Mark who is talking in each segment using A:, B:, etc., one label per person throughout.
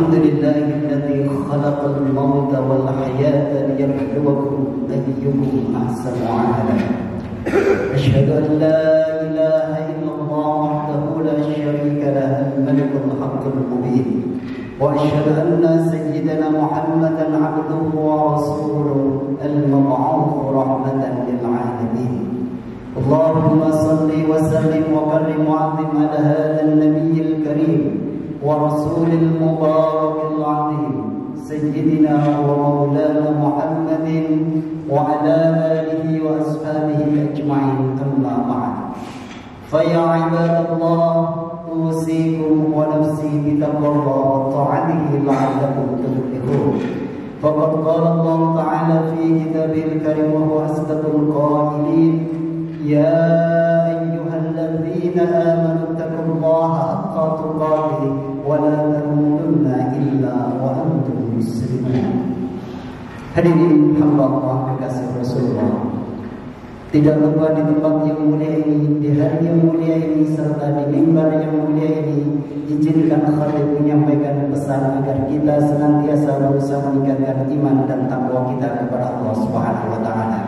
A: الحمد لله الذي خلق الموت والحياة ليبلوكم أيكم أحسن عملا. أشهد أن لا إله إلا الله وحده لا شريك له الملك الحق المبين، وأشهد أن سيدنا محمدا عبده ورسوله المبعوث رحمة للعالمين. اللهم صل وسلم وكرم وعظم على هذا النبي الكريم ورسول المبارك العظيم سيدنا ومولانا محمد وعلى آله وأصحابه أجمعين، أما بعد. فيا عباد الله، أوصيكم ونفسي بتقوى الله وطاعته لعلكم تفلحون. فقد قال الله تعالى في كتابه الكريم وهو أصدق القائلين: يا أيها الذين آمنوا اتقوا الله حق تقاته ولا تموتن إلا وأنتم مسلمون. Hadirin hamba Allah kekasih Rasulullah, tidak lupa di tempat yang mulia ini, di hari yang mulia ini, serta di mimbar yang mulia ini, izinkan Khalid menyampaikan pesan agar kita senantiasa berusaha meningkatkan iman dan takwa kita kepada Allah Subhanahu wa taala.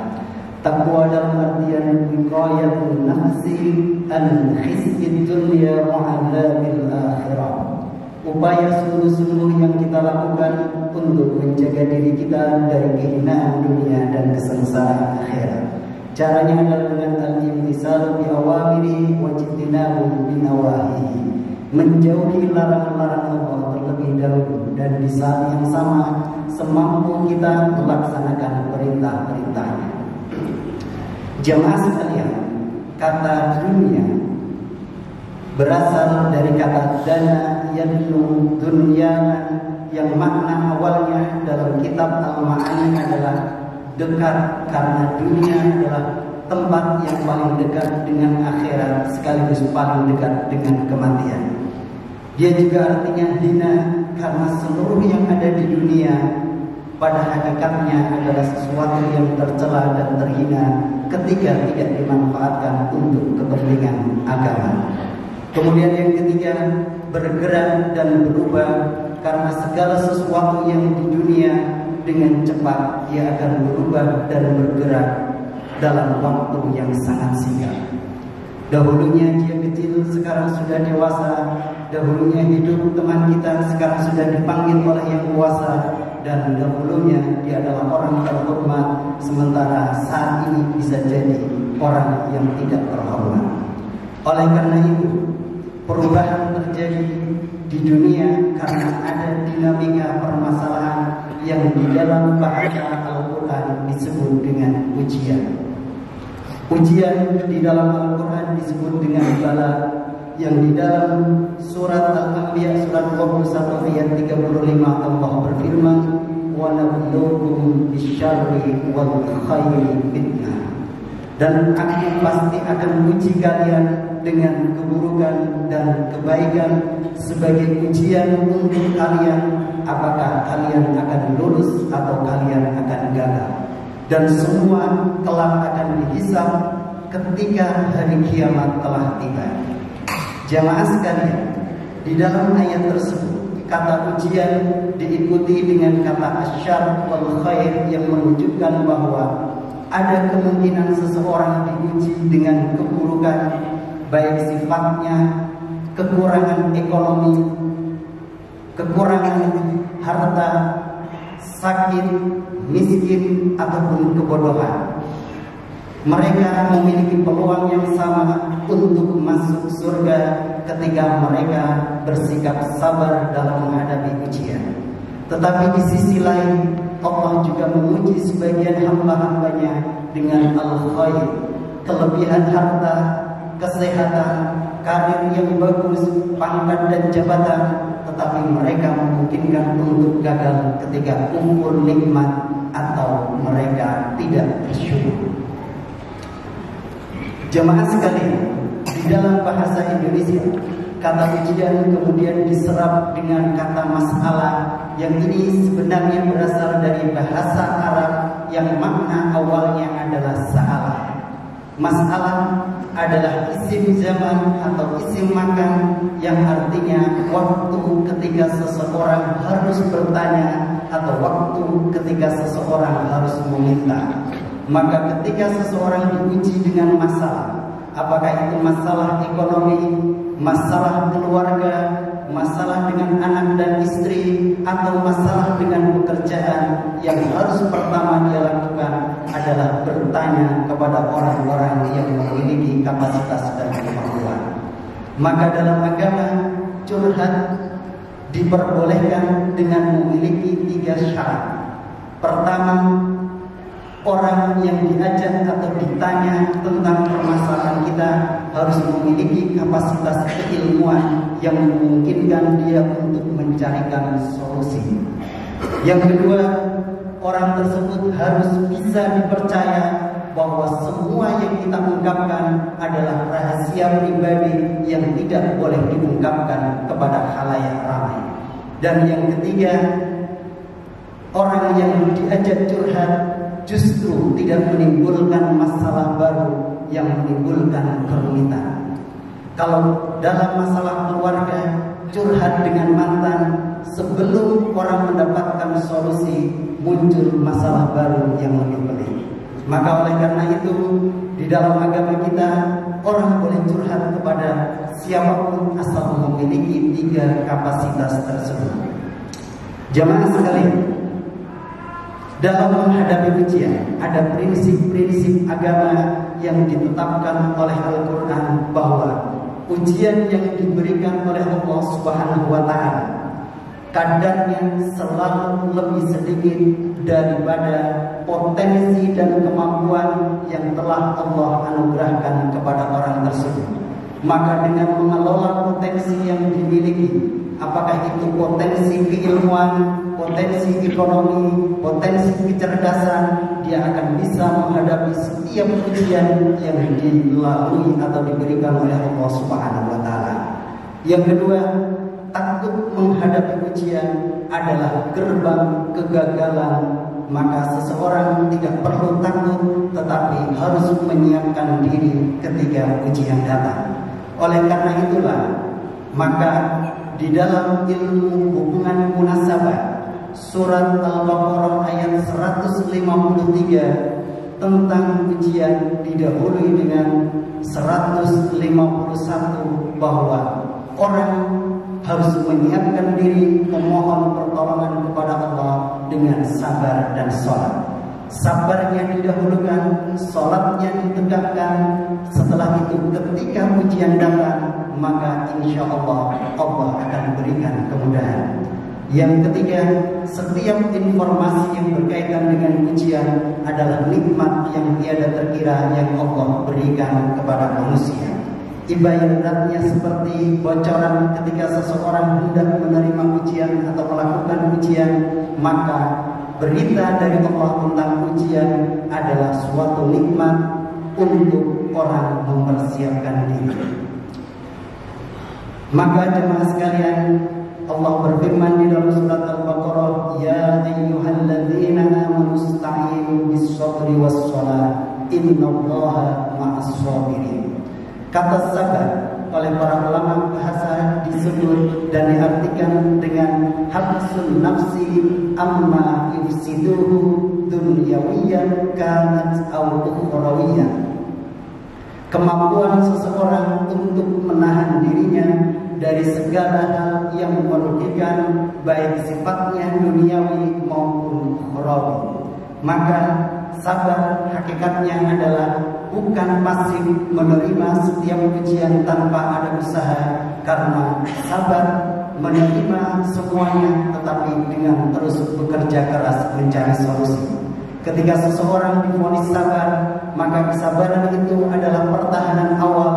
A: Takwa dalam artian wiqayatun nafsi an khizyid dunya wa adzabil akhirah. Upaya sungguh-sungguh yang kita lakukan untuk menjaga diri kita dari kehinaan dunia dan kesengsaraan akhirat. Caranya adalah dengan al-imtisalu bi awamiri wa ijtinabu bi nawahihi. Menjauhi larangan-larangan Allah terlebih dahulu, dan di saat yang sama semampu kita melaksanakan perintah-perintahnya. Jamaah sekalian, kata dunia berasal dari kata dana yadlu dunyaman, yang makna awalnya dalam kitab Al-Ma'ani adalah dekat, karena dunia adalah tempat yang paling dekat dengan akhirat sekaligus paling dekat dengan kematian. Dia juga artinya hina, karena seluruh yang ada di dunia pada hakikatnya adalah sesuatu yang tercela dan terhina ketika tidak dimanfaatkan untuk kepentingan agama. Kemudian yang ketiga, bergerak dan berubah, karena segala sesuatu yang di dunia dengan cepat dia akan berubah dan bergerak dalam waktu yang sangat singkat. Dahulunya dia kecil, sekarang sudah dewasa. Dahulunya hidup teman kita, sekarang sudah dipanggil oleh yang kuasa. Dan dahulunya dia adalah orang terhormat, sementara saat ini bisa jadi orang yang tidak terhormat. Oleh karena itu, perubahan terjadi di dunia karena ada dinamika permasalahan yang di dalam bahasa Al-Quran disebut dengan ujian. Ujian di dalam Al-Quran disebut dengan bala, yang di dalam surat Al-Anbiya surat 21 ayat 35 Allah berfirman, wa nabluukum bisyarri wal khairi fitnah. Dan aku pasti akan uji kalian dengan keburukan dan kebaikan sebagai ujian untuk kalian, apakah kalian akan lulus atau kalian akan gagal. Dan semua kelak akan dihisab ketika hari kiamat telah tiba. Jamaah sekalian, di dalam ayat tersebut kata ujian diikuti dengan kata asyar wal khair, yang menunjukkan bahwa ada kemungkinan seseorang diuji dengan keburukan, baik sifatnya kekurangan ekonomi, kekurangan harta, sakit, miskin, ataupun kebodohan. Mereka memiliki peluang yang sama untuk masuk surga ketika mereka bersikap sabar dalam menghadapi ujian. Tetapi di sisi lain, Allah juga menguji sebagian hamba-hambanya dengan al-khair, kelebihan harta, kesehatan, karir yang bagus, pangkat dan jabatan. Tetapi mereka memungkinkan untuk gagal ketika umur nikmat atau mereka tidak bersyukur. Jemaah sekalian, di dalam bahasa Indonesia kata ujian kemudian diserap dengan kata masalah, yang ini sebenarnya berasal dari bahasa Arab yang makna awalnya adalah salah. Masalah adalah isim zaman atau isim makan, yang artinya waktu ketika seseorang harus bertanya atau waktu ketika seseorang harus meminta. Maka ketika seseorang diuji dengan masalah, apakah itu masalah ekonomi, masalah keluarga, masalah dengan anak dan istri, atau masalah dengan pekerjaan, yang harus pertama dia lakukan adalah bertanya kepada orang-orang yang memiliki kapasitas dan kemampuan. Maka dalam agama, curhat diperbolehkan dengan memiliki 3 syarat. Pertama, orang yang diajak atau ditanya tentang permasalahan kita harus memiliki kapasitas keilmuan yang memungkinkan dia untuk mencarikan solusi. Yang kedua, orang tersebut harus bisa dipercaya bahwa semua yang kita ungkapkan adalah rahasia pribadi yang tidak boleh diungkapkan kepada khalayak ramai. Dan yang ketiga, orang yang diajak curhat justru tidak menimbulkan masalah baru yang menimbulkan kerumitan. Kalau dalam masalah keluarga, curhat dengan mantan, sebelum orang mendapatkan solusi, muncul masalah baru yang lebih pelik. Maka oleh karena itu, di dalam agama kita, orang boleh curhat kepada siapapun asal memiliki 3 kapasitas tersebut. Jamaah sekalian, dalam menghadapi ujian, ada prinsip-prinsip agama yang ditetapkan oleh Al-Quran, bahwa ujian yang diberikan oleh Allah Subhanahu wa Ta'ala kadarnya selalu lebih sedikit daripada potensi dan kemampuan yang telah Allah anugerahkan kepada orang tersebut. Maka dengan mengelola potensi yang dimiliki, apakah itu potensi keilmuan, potensi ekonomi, potensi kecerdasan, dia akan bisa menghadapi setiap ujian yang dilalui atau diberikan oleh Allah Subhanahu wa Ta'ala. Yang kedua, takut menghadapi ujian adalah gerbang kegagalan. Maka seseorang tidak perlu takut, tetapi harus menyiapkan diri ketika ujian datang. Oleh karena itulah, maka di dalam ilmu hubungan munasabah, surat Al-Baqarah ayat 153 tentang ujian didahului dengan 151 bahwa orang harus menyiapkan diri memohon pertolongan kepada Allah dengan sabar dan sholat. Sabarnya didahulukan, sholatnya ditegakkan. Setelah itu ketika ujian datang, maka insya Allah Allah akan berikan kemudahan. Yang ketiga, setiap informasi yang berkaitan dengan ujian adalah nikmat yang tiada terkira yang Allah berikan kepada manusia. Ibaratnya seperti bocoran ketika seseorang hendak menerima ujian atau melakukan ujian, maka berita dari Allah tentang ujian adalah suatu nikmat untuk orang mempersiapkan diri. Maka jemaah sekalian, Allah berfirman di dalam surat Al-Baqarah, "Ya ayyuhalladzina amanu ista'inu bis-sabri was-shalah, innallaha ma'as-sabirin." Kata sabar oleh para ulama bahasa disebut dan diartikan dengan habsun nafsi amma yufsiduhu dunyawiyan kanat aw ukhrawiyan. Kemampuan seseorang untuk menahan dirinya dari segala hal yang merugikan, baik sifatnya duniawi maupun ukhrawi. Maka sabar hakikatnya adalah bukan pasif menerima setiap ujian tanpa ada usaha, karena sabar menerima semuanya tetapi dengan terus bekerja keras mencari solusi. Ketika seseorang divonis sabar, maka kesabaran itu adalah pertahanan awal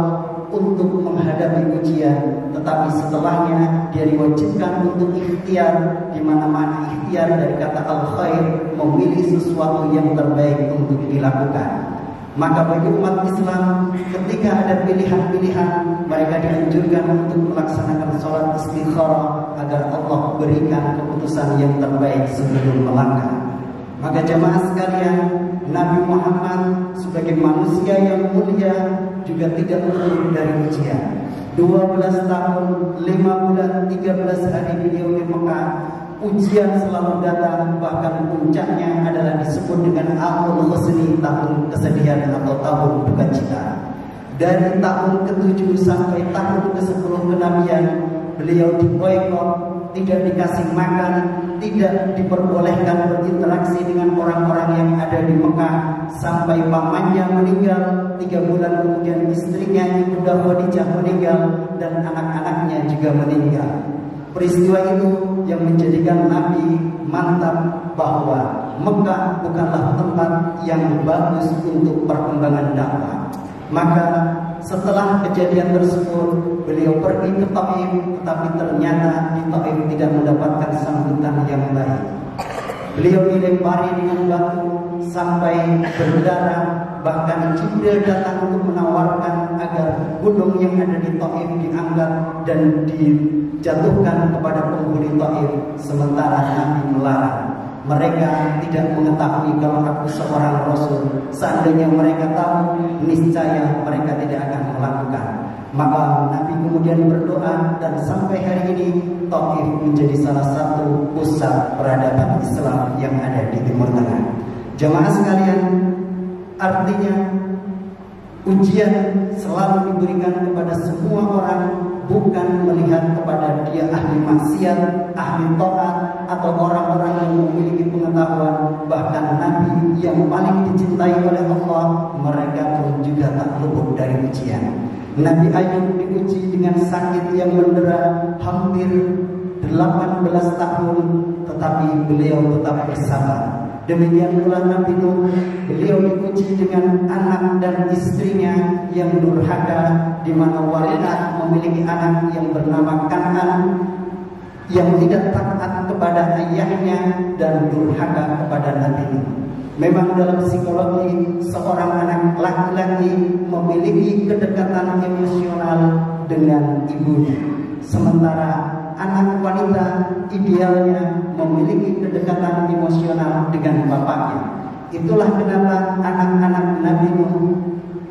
A: untuk menghadapi ujian, tetapi setelahnya dia diwajibkan untuk ikhtiar, di mana ikhtiar dari kata al-khair, memilih sesuatu yang terbaik untuk dilakukan. Maka bagi umat Islam, ketika ada pilihan-pilihan, mereka dianjurkan untuk melaksanakan sholat istikharah agar Allah berikan keputusan yang terbaik sebelum melangkah. Maka jemaah sekalian, Nabi Muhammad sebagai manusia yang mulia juga tidak luput dari ujian. 12 tahun, 5 bulan, 13 hari beliau di Mekah, ujian selalu datang. Bahkan puncaknya adalah disebut dengan Amul Husni, tahun kesedihan atau tahun duka cita. Dari tahun ke-7 sampai tahun ke-10 kenabian, beliau diboikot, tidak dikasih makan, tidak diperbolehkan berinteraksi dengan orang-orang yang ada di Mekah, sampai pamannya meninggal. 3 bulan kemudian istrinya Ibunda Khadijah meninggal dan anak-anaknya juga meninggal. Peristiwa itu yang menjadikan Nabi mantap bahwa Mekah bukanlah tempat yang bagus untuk perkembangan dakwah. Maka setelah kejadian tersebut, beliau pergi ke Taif, tetapi ternyata di Taif tidak mendapatkan sambutan yang baik. Beliau dilempari dengan batu sampai berdarah. Bahkan Jibril datang untuk menawarkan agar gunung yang ada di Taif diangkat dan dijatuhkan kepada penghuni Taif. Sementara Nabi melarang. Mereka tidak mengetahui kalau aku seorang Rasul. Seandainya mereka tahu, niscaya mereka tidak akan melakukan. Maka Nabi kemudian berdoa, dan sampai hari ini Taif menjadi salah satu pusat peradaban Islam yang ada di Timur Tengah. Jemaah sekalian, artinya ujian selalu diberikan kepada semua orang, bukan melihat kepada dia ahli maksiat, ahli taat, atau orang-orang yang memiliki pengetahuan. Bahkan Nabi yang paling dicintai oleh Allah, mereka pun juga tak luput dari ujian. Nabi Ayub diuji dengan sakit yang mendera hampir 18 tahun, tetapi beliau tetap bersabar. Demikian pula Nabi Nuh, beliau diuji dengan anak dan istrinya yang durhaka, di mana Walinah memiliki anak yang bernama Kan'an, yang tidak taat kepada ayahnya dan durhaka kepada Nabi Nuh. Memang dalam psikologi, seorang anak laki-laki memiliki kedekatan emosional dengan ibunya, sementara anak wanita idealnya memiliki kedekatan emosional dengan bapaknya. Itulah kenapa anak-anak Nabi Nuh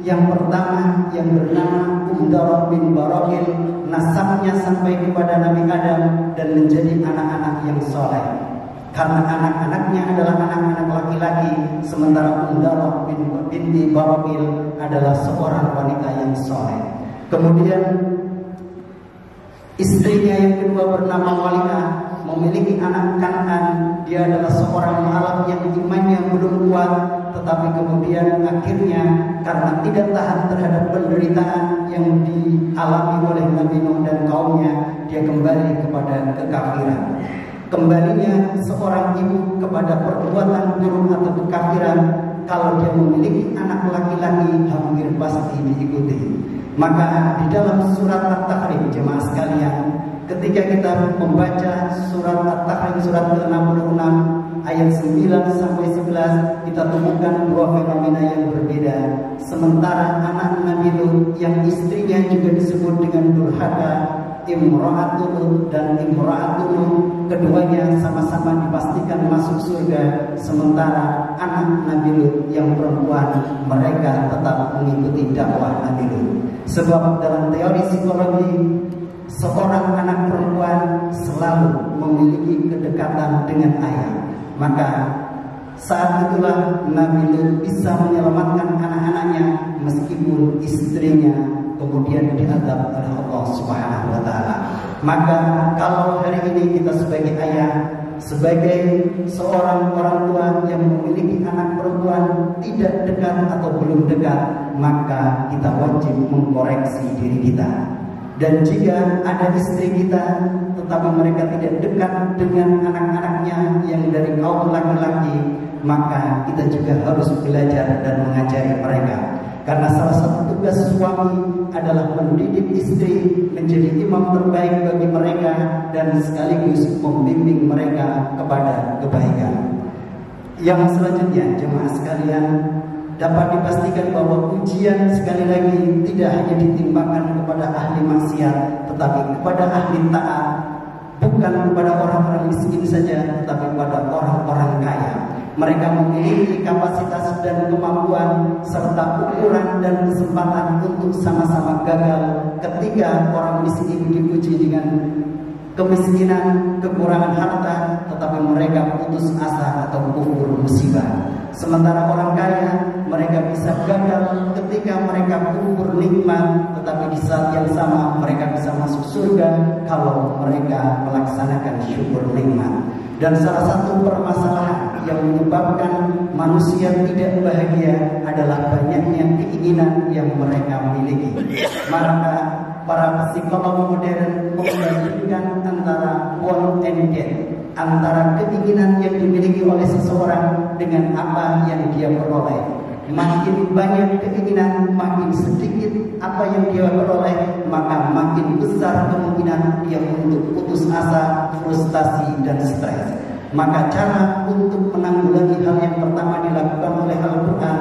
A: yang pertama, yang bernama Umdarah bin Barakil, nasabnya sampai kepada Nabi Adam dan menjadi anak-anak yang soleh. Karena anak-anaknya adalah anak-anak laki-laki, sementara Umdarah binti Barakil adalah seorang wanita yang soleh. Kemudian istrinya yang kedua bernama Walinah memiliki anak Kan'an. Dia adalah seorang mu'alaf yang imannya belum kuat, tetapi kemudian akhirnya karena tidak tahan terhadap penderitaan yang dialami oleh Nabi Nuh dan kaumnya, dia kembali kepada kekafiran. Kembalinya seorang ibu kepada perbuatan buruk atau kekafiran, kalau dia memiliki anak laki-laki, hampir pasti diikuti. Maka di dalam surat At-Tahrim, jemaah sekalian, ketika kita membaca surat At-Tahrim surat ke-66 ayat 9 sampai 11, kita temukan dua fenomena yang berbeda. Sementara anak Nabi Nuh yang istrinya juga disebut dengan durhaka, Imra'atun dan Imra'atun, keduanya sama-sama dipastikan masuk surga. Sementara anak Nabi Lut yang perempuan, mereka tetap mengikuti dakwah Nabi Lut. Sebab dalam teori psikologi, seorang anak perempuan selalu memiliki kedekatan dengan ayah. Maka saat itulah Nabi Lut bisa menyelamatkan anak-anaknya meskipun istrinya kemudian diadab oleh Allah Subhanahu wa Ta'ala. Maka kalau hari ini kita sebagai ayah, sebagai seorang orang tua yang memiliki anak perempuan tidak dekat atau belum dekat, maka kita wajib mengkoreksi diri kita. Dan jika ada istri kita tetapi mereka tidak dekat dengan anak-anaknya yang dari kaum laki-laki, maka kita juga harus belajar dan mengajari mereka. Karena salah satu tugas suami adalah mendidik istri menjadi imam terbaik bagi mereka dan sekaligus membimbing mereka kepada kebaikan. Yang selanjutnya, jemaah sekalian, dapat dipastikan bahwa ujian sekali lagi tidak hanya ditimpakan kepada ahli maksiat, tetapi kepada ahli taat. Bukan kepada orang-orang miskin saja, tetapi kepada orang-orang kaya. Mereka memiliki kapasitas dan kemampuan serta ukuran dan kesempatan untuk sama-sama gagal ketika orang miskin diuji dengan kemiskinan, kekurangan harta, tetapi mereka putus asa atau kufur musibah. Sementara orang kaya, mereka bisa gagal ketika mereka kufur nikmat, tetapi di saat yang sama mereka bisa masuk surga kalau mereka melaksanakan syukur nikmat. Dan salah satu permasalahan yang menyebabkan manusia tidak bahagia adalah banyaknya keinginan yang mereka miliki. Maka para psikolog modern membandingkan antara want and get, antara keinginan yang dimiliki oleh seseorang dengan apa yang dia peroleh. Makin banyak keinginan, makin sedikit apa yang dia peroleh, maka makin besar kemungkinan dia untuk putus asa, frustasi, dan stres. Maka cara untuk menanggulangi hal yang pertama dilakukan oleh Al-Quran,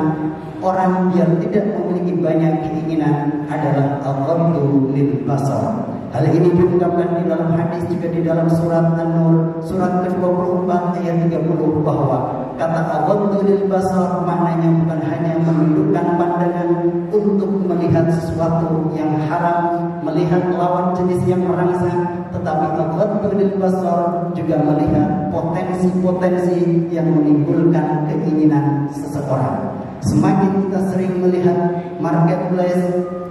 A: orang yang tidak memiliki banyak keinginan adalah al-ghaddu lil basar. Hal ini diungkapkan di dalam hadis, juga di dalam surat An-Nur surat ke-24 ayat 30 bahwa kata al-ghaddu lil basar maknanya bukan hanya menundukkan pandangan untuk melihat sesuatu yang haram, melihat lawan jenis yang merangsang, tetapi al-ghaddu lil basar juga melihat potensi-potensi yang menimbulkan keinginan seseorang. Semakin kita sering melihat marketplace,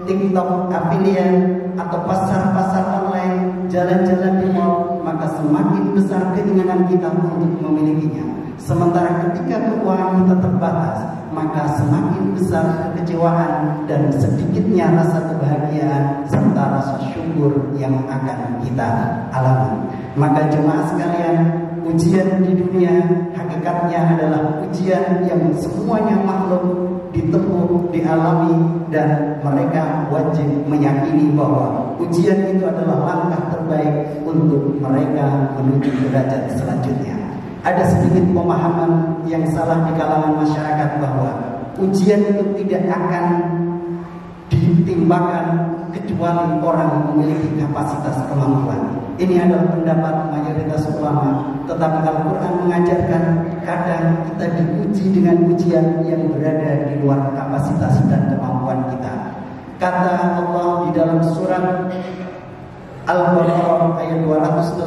A: TikTok, affiliate, atau pasar-pasar online, jalan-jalan di mall, maka semakin besar keinginan kita untuk memilikinya. Sementara ketika keuangan kita terbatas, maka semakin besar kekecewaan dan sedikitnya rasa kebahagiaan serta rasa syukur yang akan kita alami. Maka jemaah sekalian, ujian di dunia hakikatnya adalah ujian yang semuanya makhluk ditempuh, dialami, dan mereka wajib meyakini bahwa ujian itu adalah langkah terbaik untuk mereka menuju derajat selanjutnya. Ada sedikit pemahaman yang salah di kalangan masyarakat bahwa ujian itu tidak akan ditimbangkan kecuali orang memiliki kapasitas kemampuan. Ini adalah pendapat mayoritas ulama, tetapi Al-Quran mengajarkan kadang kita diuji dengan ujian yang berada di luar kapasitas dan kemampuan kita. Kata Allah di dalam surat Al-Baqarah ayat 284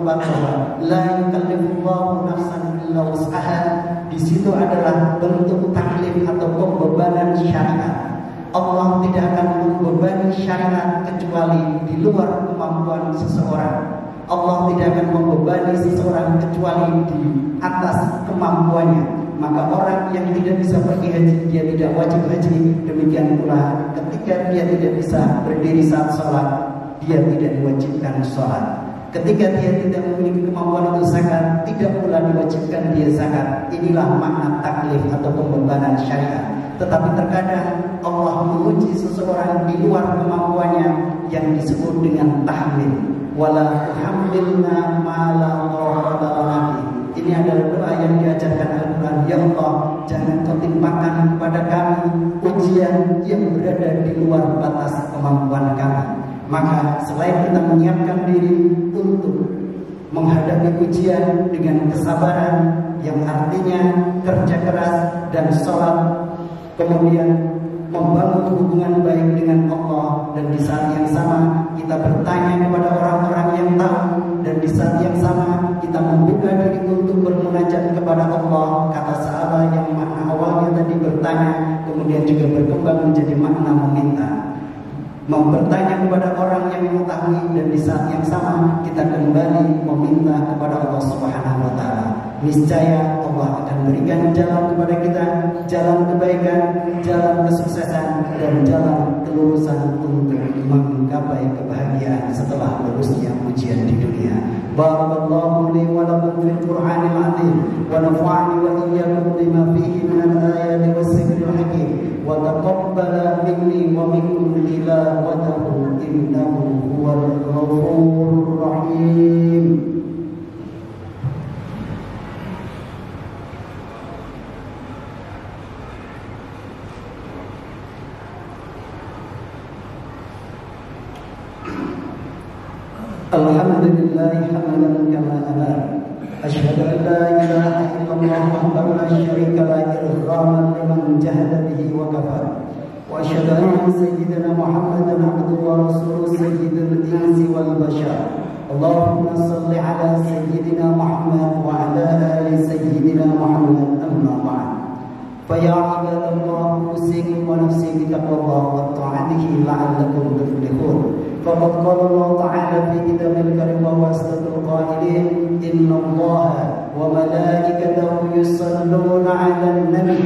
A: bahwa la yukallifullahu nafsan illa wus'aha. Di situ adalah bentuk taklif atau pembebanan syariat. Allah tidak akan membebani syariat kecuali di luar kemampuan seseorang. Allah tidak akan membebani seseorang kecuali di atas kemampuannya. Maka orang yang tidak bisa pergi haji, dia tidak wajib haji. Demikian pula ketika dia tidak bisa berdiri saat sholat, dia tidak diwajibkan sholat. Ketika dia tidak memiliki kemampuan untuk zakat, tidak pula diwajibkan dia zakat. Inilah makna taklif atau pembebanan syariat. Tetapi terkadang Allah menguji seseorang di luar kemampuannya yang disebut dengan tahmil. Wala tuhammilna ma la taqata lana. Ini adalah doa yang diajarkan Al-Quran. Ya Allah, jangan kau timpakan kepada kami ujian yang berada di luar batas kemampuan kami. Maka selain kita menyiapkan diri untuk menghadapi ujian dengan kesabaran, yang artinya kerja keras dan sholat, kemudian membangun hubungan baik dengan Allah, dan di saat yang sama kita bertanya kepada orang-orang yang tahu, dan di saat yang sama kita membuka diri untuk bermunajat kepada Allah. Kata sahabat yang makna awalnya tadi bertanya, kemudian juga berkembang menjadi makna meminta. Bertanya kepada orang yang mengetahui, dan di saat yang sama kita kembali meminta kepada Allah Subhanahu wa Ta'ala. Niscaya Allah akan berikan jalan kepada kita, jalan kebaikan, jalan kesuksesan, dan jalan kelurusan untuk menggapai kebahagiaan setelah lulusnya ujian di dunia. Barakallahu li wa lakum fil Qur'anil 'azim wa nafa'ani wa iyyakum bima fihi min al-ayati was-sikril hakim wa taqabbala minni wa minkum tilawatahu innahu huwal ghafurur rahim. Alhamdulillah hamdan kama amara أشهد أن لا إله إلا الله وحده لا شريك له إرغاما لمن جهد به وكفر وأشهد أن سيدنا محمدا عبده ورسوله سيد الإنس والبشر اللهم صل على سيدنا محمد وعلى آل سيدنا محمد أما بعد فيا عباد الله أوصيكم ونفسي بتقوى الله وطاعته لعلكم تفلحون فقد قال الله تعالى في كتابه الكريم وهو أصدق القائلين إن الله وملائكته يصلون على النبي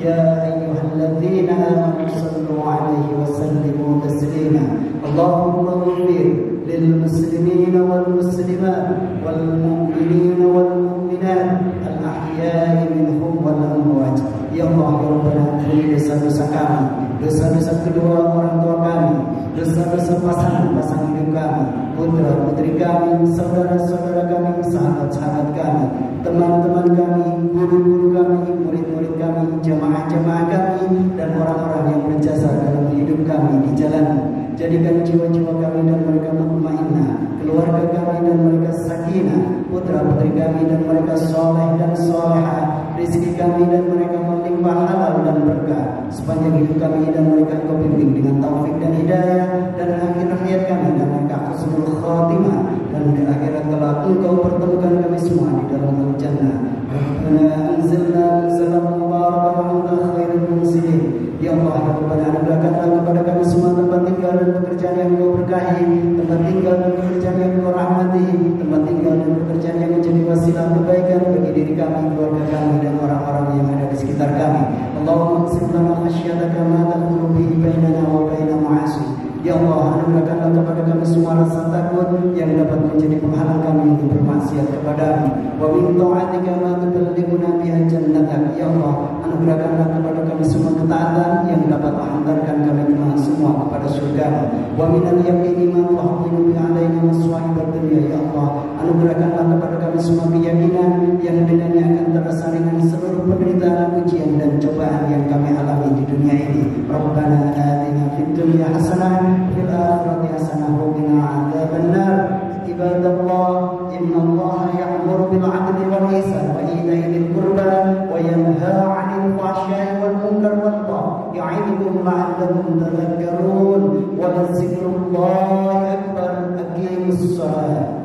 A: يا أيها الذين آمنوا صلوا عليه وسلموا تسليما اللهم اغفر للمسلمين والمسلمات والمؤمنين والمؤمنات الأحياء منهم والأموات ya Allah ya Rabbana ampuni dosa-dosa kami, dosa-dosa kedua orang tua kami, dosa-dosa pasangan hidup kami, putra-putri kami, saudara-saudara kami, sahabat-sahabat kami, teman-teman kami, guru-guru kami, murid-murid kami, jamaah-jamaah kami, dan orang-orang yang berjasa dalam hidup kami di jalan. Jadikan jiwa-jiwa kami dan mereka mutmainnah, keluarga kami dan mereka sakinah, putra-putri kami dan mereka soleh dan solehah, rezeki kami dan mereka melimpah halal dan berkah. Sepanjang hidup kami dan mereka Engkau bimbing dengan taufik dan hidayah, dan akhir hayat kami dan mereka husnul khatimah, dan di akhirat kelak Engkau pertemukan kami semua di dalam al-jannah. Rabbana anzilna nuzlan mubarakan wa anta khairul munzilin. Ya Allah ya Rabbana anugerahkanlah kepada kami semua tempat tinggal dan pekerjaan yang Engkau berkahi, tempat tinggal dan pekerjaan yang Engkau rahmati, tempat tinggal dan pekerjaan yang menjadi wasilah kebaikan bagi diri kami, keluarga kami, dan orang-orang yang ada di sekitar kami. Allahumma qsim lana khasyataka ma tahulu bihi bainana wa baina ma'asi. Ya Allah, anugerahkanlah kepada kami semua rasa takut yang dapat menjadi penghalang kami untuk bermaksiat kepadamu. Wa min ta'atika ma tuballighuna biha jannatak. Ya Allah, anugerahkanlah kepada kami semua ketaatan yang dapat menghantarkan kami semua kepada surga-Mu. Wa minal yaqini ma tuhawwinu bi 'alaina maswa'ibat dunya. Ya Allah, anugerahkanlah kepada kami semua keyakinan yang dengannya akan terasa ringan seluruh penderitaan, ujian dan cobaan yang kami alami di dunia ini. Rabbana atina fid dunya hasanah fil akhirati hasanah wa qina 'adzabannar. Ibadallah, innallaha ya'muru bil 'adli wal ihsan wa ita'i dzil qurba wa yanha 'anil fahsya'i wal munkar wal baghi ya'idukum la'allakum tadhakkarun wa la dzikrullahi akbar. Aqimus shalah.